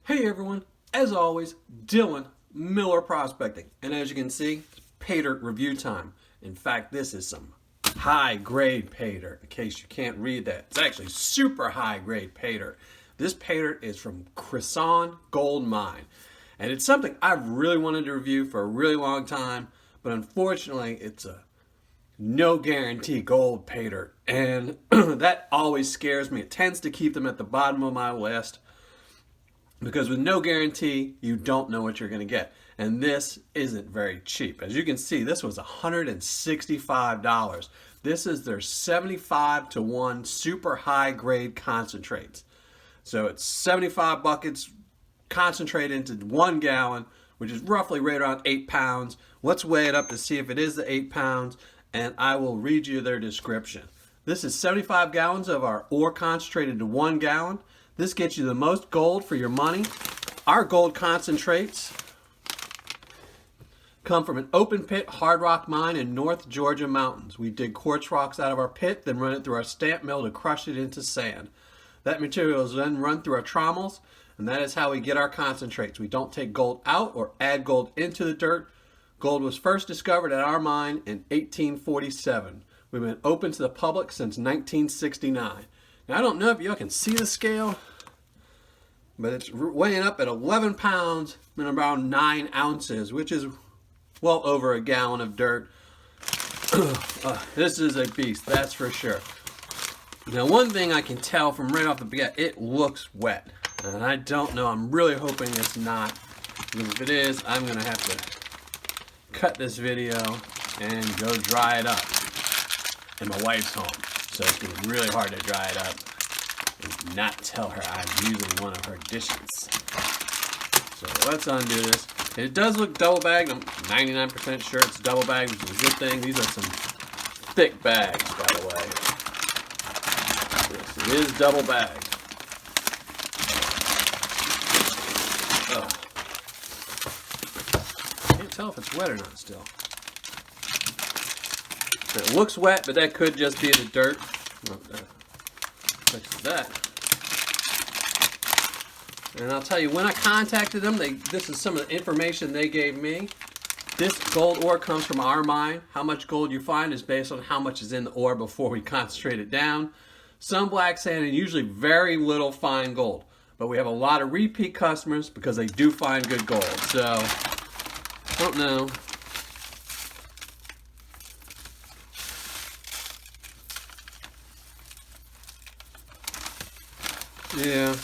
Hey everyone, as always, Dylan, Miller Prospecting. And as you can see, it's Paydirt review time. In fact, this is some high grade Paydirt, in case you can't read that. It's actually super high grade Paydirt. This Paydirt is from CrissonGoldMine. And it's something I've really wanted to review for a really long time, but unfortunately it's a no guarantee gold Paydirt. And that always scares me. It tends to keep them at the bottom of my list, because with no guarantee, you don't know what you're going to get. And this isn't very cheap. As you can see, this was $165. This is their 75-to-1 super high grade concentrates. So it's 75 buckets concentrated into 1 gallon, which is roughly right around 8 pounds. Let's weigh it up to see if it is the 8 pounds, and I will read you their description. This is 75 gallons of our ore concentrated to 1 gallon. This gets you the most gold for your money. Our gold concentrates come from an open pit hard rock mine in North Georgia mountains. We dig quartz rocks out of our pit, then run it through our stamp mill to crush it into sand. That material is then run through our trommels, and that is how we get our concentrates. We don't take gold out or add gold into the dirt. Gold was first discovered at our mine in 1847. We've been open to the public since 1969. Now, I don't know if you can see the scale, but it's weighing up at 11 pounds and around 9 ounces, which is well over a gallon of dirt. This is a beast, that's for sure. Now, one thing I can tell from right off the bat, it looks wet. And I don't know, I'm really hoping it's not. If it is, I'm going to have to cut this video and go dry it up. And my wife's home, so it's going to be really hard to dry it up and not tell her I'm using one of her dishes. So let's undo this. And it does look double bagged. I'm 99% sure it's double bagged, which is a good thing. These are some thick bags, by the way. Yes, it is double bagged. Oh. Can't tell if it's wet or not still. It looks wet, but that could just be the dirt. Fix that. And I'll tell you, when I contacted them, this is some of the information they gave me. This gold ore comes from our mine. How much gold you find is based on how much is in the ore before we concentrate it down. Some black sand and usually very little fine gold. But we have a lot of repeat customers because they do find good gold. So, I don't know. Yeah.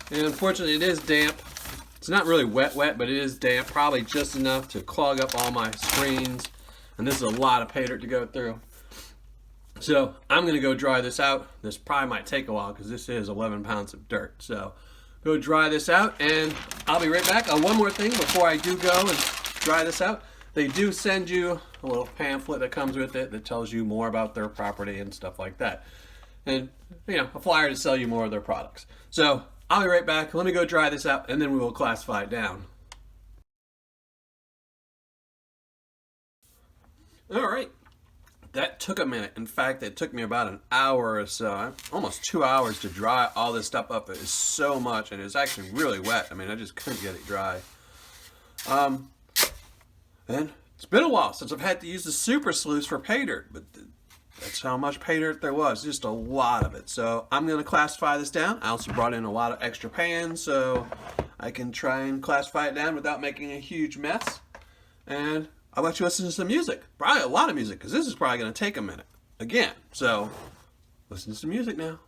And unfortunately it is damp. It's not really wet, but it is damp. Probably just enough to clog up all my screens. And this is a lot of Paydirt to go through. So I'm going to go dry this out. This probably might take a while because this is 11 pounds of dirt. So go dry this out and I'll be right back. One more thing before I do go and dry this out. They do send you a little pamphlet that comes with it that tells you more about their property and stuff like that. And, you know, a flyer to sell you more of their products. So I'll be right back. Let me go dry this out and then we will classify it down. All right. That took a minute. In fact, it took me about an hour or so, almost 2 hours to dry all this stuff up. It is so much, and it's actually really wet. I mean, I just couldn't get it dry. And it's been a while since I've had to use the super sluice for Paydirt, but that's how much Paydirt there was, just a lot of it. So I'm going to classify this down. I also brought in a lot of extra pans so I can try and classify it down without making a huge mess. And I'll let you listen to some music, probably a lot of music, because this is probably going to take a minute again. So listen to some music now.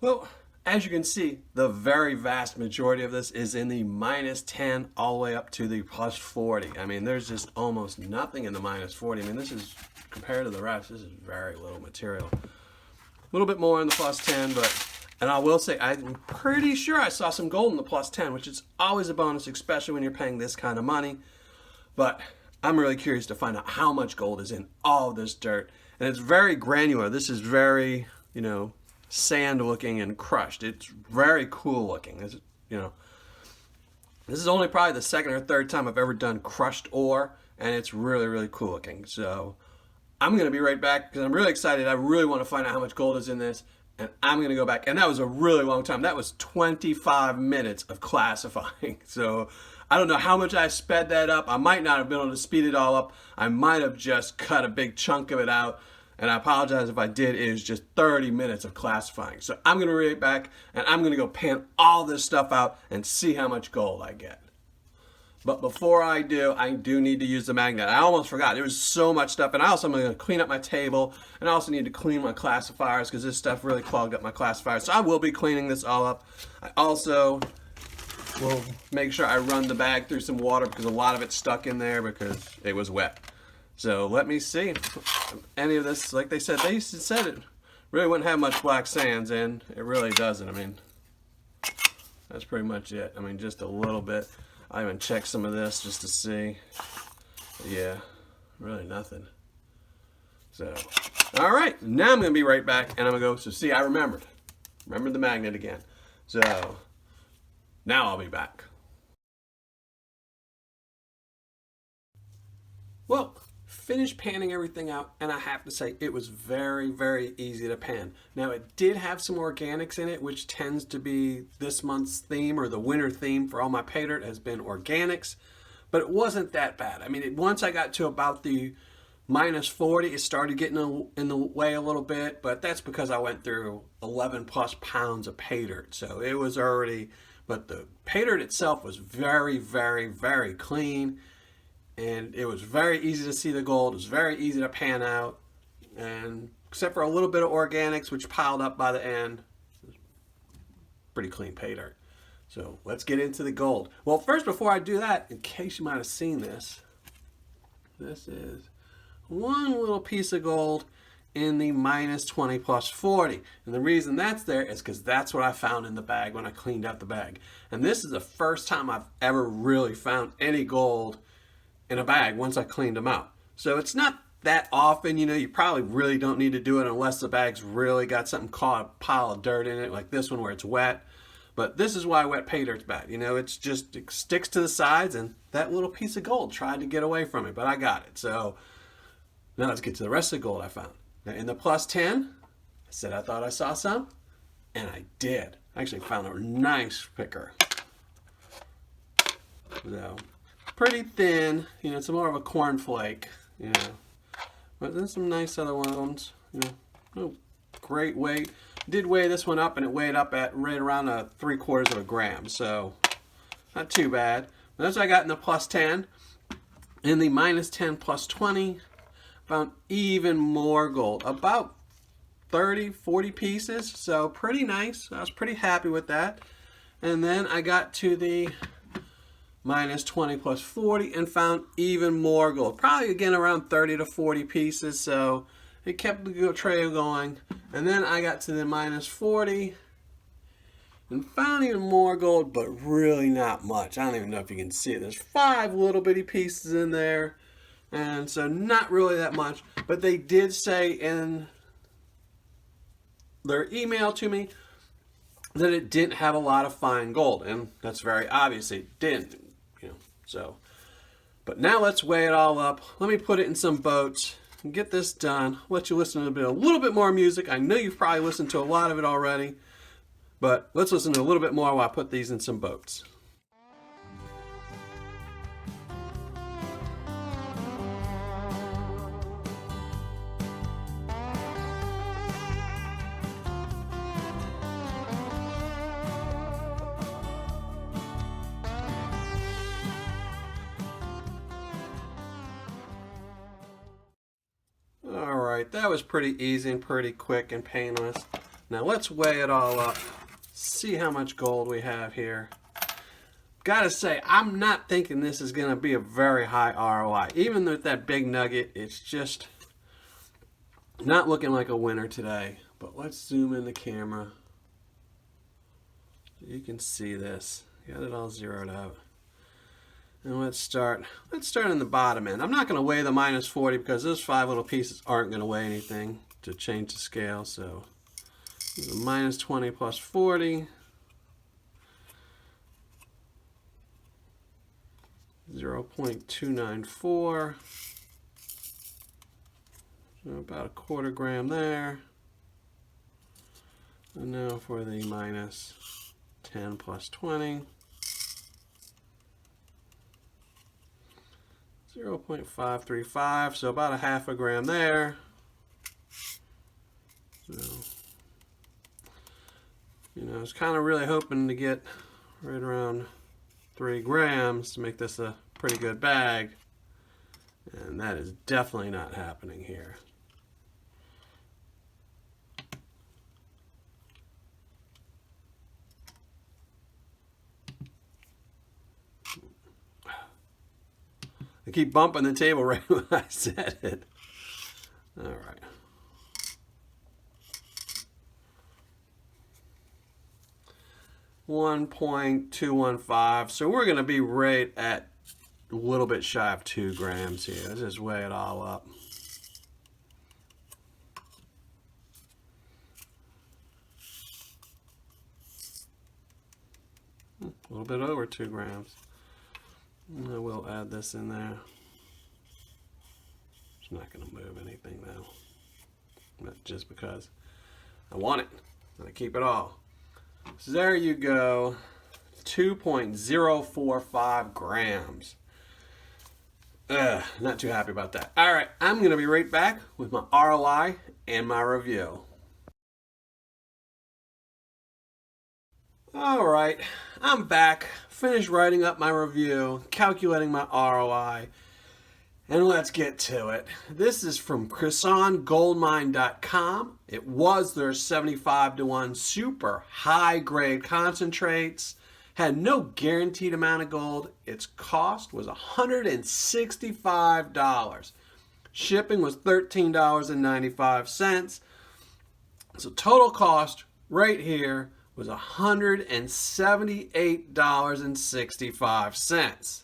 Well, as you can see, the very vast majority of this is in the -10 all the way up to the +40. I mean, there's just almost nothing in the -40. I mean, this is, compared to the rest, this is very little material. A little bit more in the +10, but, and I will say, I'm pretty sure I saw some gold in the +10, which is always a bonus, especially when you're paying this kind of money. But I'm really curious to find out how much gold is in all this dirt. And it's very granular. This is very, you know, sand looking and crushed. It's very cool looking. It's, you know, this is only probably the second or third time I've ever done crushed ore, and it's really, really cool looking. So I'm going to be right back because I'm really excited. I really want to find out how much gold is in this, and I'm going to go back. And that was a really long time. That was 25 minutes of classifying. So I don't know how much I sped that up. I might not have been able to speed it all up. I might have just cut a big chunk of it out. And I apologize if I did. It was just 30 minutes of classifying. So I'm going to read it back, and I'm going to go pan all this stuff out and see how much gold I get. But before I do need to use the magnet. I almost forgot. There was so much stuff. And also I'm going to clean up my table. And I also need to clean my classifiers because this stuff really clogged up my classifiers. So I will be cleaning this all up. I also will make sure I run the bag through some water because a lot of it's stuck in there because it was wet. So let me see. Any of this, like they said it really wouldn't have much black sands, and it really doesn't. I mean, that's pretty much it. I mean, just a little bit. I even checked some of this just to see. Yeah, really nothing. So, all right, now I'm going to be right back, and I'm going to go, so see, I remembered the magnet again. So, now I'll be back. Well, finished panning everything out, and I have to say it was very, very easy to pan. Now it did have some organics in it, which tends to be this month's theme, or the winter theme for all my Paydirt has been organics, but it wasn't that bad. I mean, once I got to about the -40, it started getting in the way a little bit, but that's because I went through 11 plus pounds of Paydirt, so it was already, but the Paydirt itself was very, very, very clean. And it was very easy to see the gold. It was very easy to pan out. And except for a little bit of organics, which piled up by the end, it was pretty clean Paydirt. So let's get into the gold. Well, first, before I do that, in case you might have seen this, this is one little piece of gold in the -20 +40. And the reason that's there is because that's what I found in the bag when I cleaned out the bag. And this is the first time I've ever really found any gold in a bag once I cleaned them out. So it's not that often, you know, you probably really don't need to do it unless the bag's really got something caught, a pile of dirt in it, like this one where it's wet. But this is why wet Paydirt's bad. You know, it's just, it sticks to the sides, and that little piece of gold tried to get away from it, but I got it. So now let's get to the rest of the gold I found. Now in the +10, I said I thought I saw some, and I did. I actually found a nice picker. So, pretty thin, you know, it's more of a cornflake, you know, but there's some nice other ones, you know. Oh, great weight. Did weigh this one up, and it weighed up at right around 3/4 gram, so not too bad. But that's what I got in the +10. In the -10 +20, found even more gold, about 30, 40 pieces, so pretty nice. I was pretty happy with that. And then I got to the -20 +40 and found even more gold, probably again around 30 to 40 pieces, so it kept the trail going. And then I got to the -40 and found even more gold, but really not much. I don't even know if you can see it. There's 5 little bitty pieces in there, and so not really that much. But they did say in their email to me that it didn't have a lot of fine gold, and that's very obvious. It didn't. So, but now let's weigh it all up. Let me put it in some boats and get this done. Let you listen to a little bit more music. I know you've probably listened to a lot of it already, but let's listen to a little bit more while I put these in some boats. That was pretty easy and pretty quick and painless. Now let's weigh it all up, see how much gold we have here. Gotta say, I'm not thinking this is gonna be a very high ROI. Even with that big nugget, it's just not looking like a winner today. But let's zoom in the camera. You can see this. Got it all zeroed out. And let's start in the bottom end. I'm not going to weigh the minus 40 because those 5 little pieces aren't going to weigh anything to change the scale. So the minus 20 plus 40. 0.294. So about a quarter gram there. And now for the minus 10 plus 20. 0.535, so about a half a gram there. So, I was kind of really hoping to get right around 3 grams to make this a pretty good bag. And that is definitely not happening here. I keep bumping the table right when I said it. All right. $1.215. So we're going to be right at a little bit shy of 2 grams here. Let's just weigh it all up. A little bit over 2 grams. I will add this in there. It's not going to move anything though. Not just because I want it. I'm going to keep it all. So there you go. 2.045 grams. Not too happy about that. All right, I'm going to be right back with my R.O.I. and my review. All right, I'm back. Finished writing up my review, calculating my ROI, and let's get to it. This is from CrissonGoldMine.com. It was their 75-to-1 super high-grade concentrates. Had no guaranteed amount of gold. Its cost was $165. Shipping was $13.95. So total cost right here was $178.65.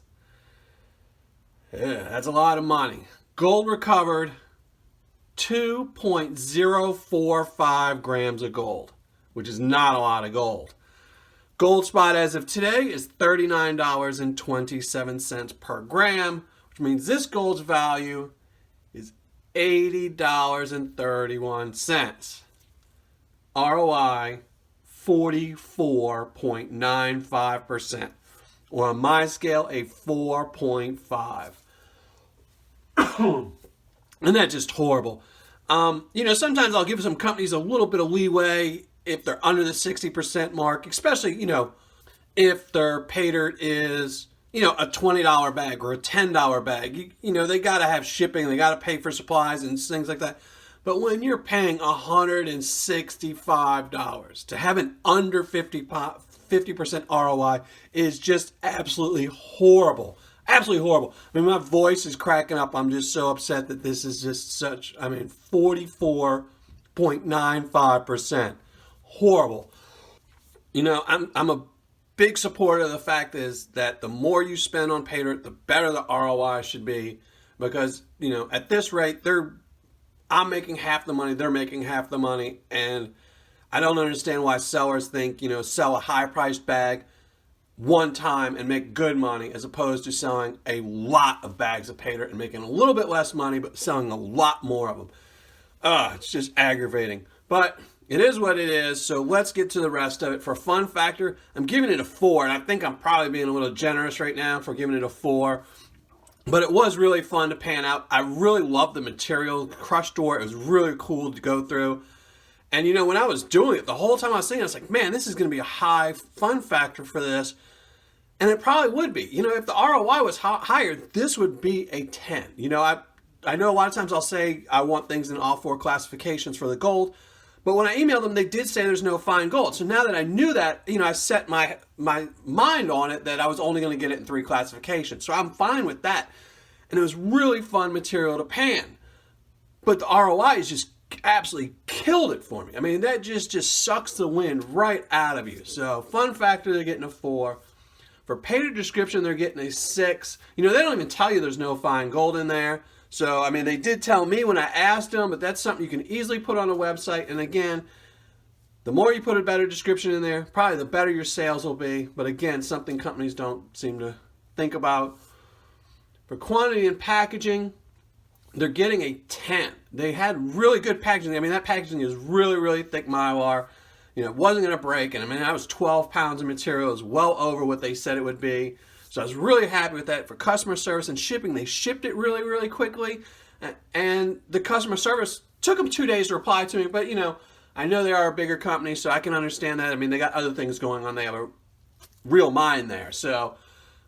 Yeah, that's a lot of money. Gold recovered 2.045 grams of gold, which is not a lot of gold. Gold spot as of today is $39.27 per gram, which means this gold's value is $80.31. ROI 44.95%, or on my scale, a 4.5. And that's just horrible. Sometimes I'll give some companies a little bit of leeway if they're under the 60% mark, especially, if their Paydirt is, a $20 bag or a $10 bag. They got to have shipping, they got to pay for supplies and things like that. But when you're paying $165 to have an under 50% ROI is just absolutely horrible. Absolutely horrible. I mean, my voice is cracking up. I'm just so upset that this is just 44.95%. Horrible. I'm a big supporter of the fact is that the more you spend on Paydirt, the better the ROI should be. Because, at this rate, I'm making half the money, they're making half the money, and I don't understand why sellers think, sell a high-priced bag one time and make good money as opposed to selling a lot of bags of Paydirt and making a little bit less money but selling a lot more of them. It's just aggravating. But it is what it is, so let's get to the rest of it. For fun factor, I'm giving it a 4, and I think I'm probably being a little generous right now for giving it a 4. But it was really fun to pan out. I really loved the material. Crush door, it was really cool to go through. And when I was doing it, the whole time I was thinking, I was like, man, this is going to be a high fun factor for this. And it probably would be. If the ROI was higher, this would be a 10. I know a lot of times I'll say I want things in all 4 classifications for the gold. But when I emailed them, they did say there's no fine gold. So now that I knew that, I set my mind on it that I was only going to get it in 3 classifications. So I'm fine with that. And it was really fun material to pan. But the R.O.I. is just absolutely killed it for me. I mean, that just sucks the wind right out of you. So fun factor, they're getting a 4. For Paydirt description, they're getting a 6. They don't even tell you there's no fine gold in there. So, I mean, they did tell me when I asked them, but that's something you can easily put on a website. And again, the more you put a better description in there, probably the better your sales will be. But again, something companies don't seem to think about. For quantity and packaging, they're getting a 10. They had really good packaging. I mean, that packaging is really, really thick Mylar. It wasn't going to break. And I mean, that was 12 pounds of material. It was well over what they said it would be. So I was really happy with that. For customer service and shipping, they shipped it really, really quickly. And the customer service took them 2 days to reply to me. But, I know they are a bigger company, so I can understand that. I mean, they got other things going on. They have a real mind there. So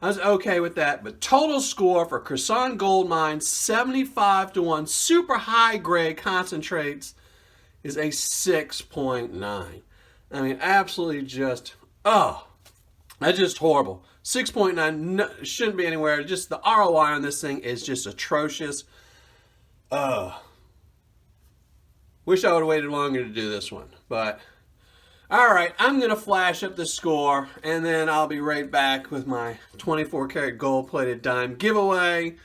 I was okay with that. But total score for CrissonGoldMine, 75-1, super high grade concentrates, is a 6.9. I mean, absolutely just, that's just horrible. 6.9 no, shouldn't be anywhere. Just the R.O.I. on this thing is just atrocious. Wish I would have waited longer to do this one. But, alright, I'm going to flash up the score, and then I'll be right back with my 24 karat gold-plated dime giveaway.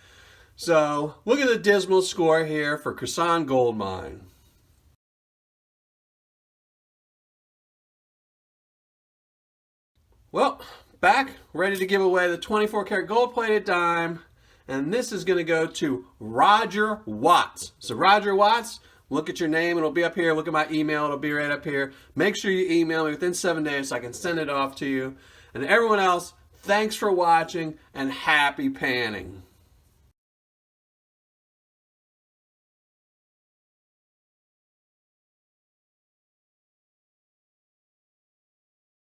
So, look at the dismal score here for CrissonGoldMine. Well, back, ready to give away the 24 karat gold-plated dime, and this is going to go to Roger Watts. So Roger Watts, look at your name, it'll be up here. Look at my email, it'll be right up here. Make sure you email me within 7 days so I can send it off to you. And everyone else, thanks for watching, and happy panning.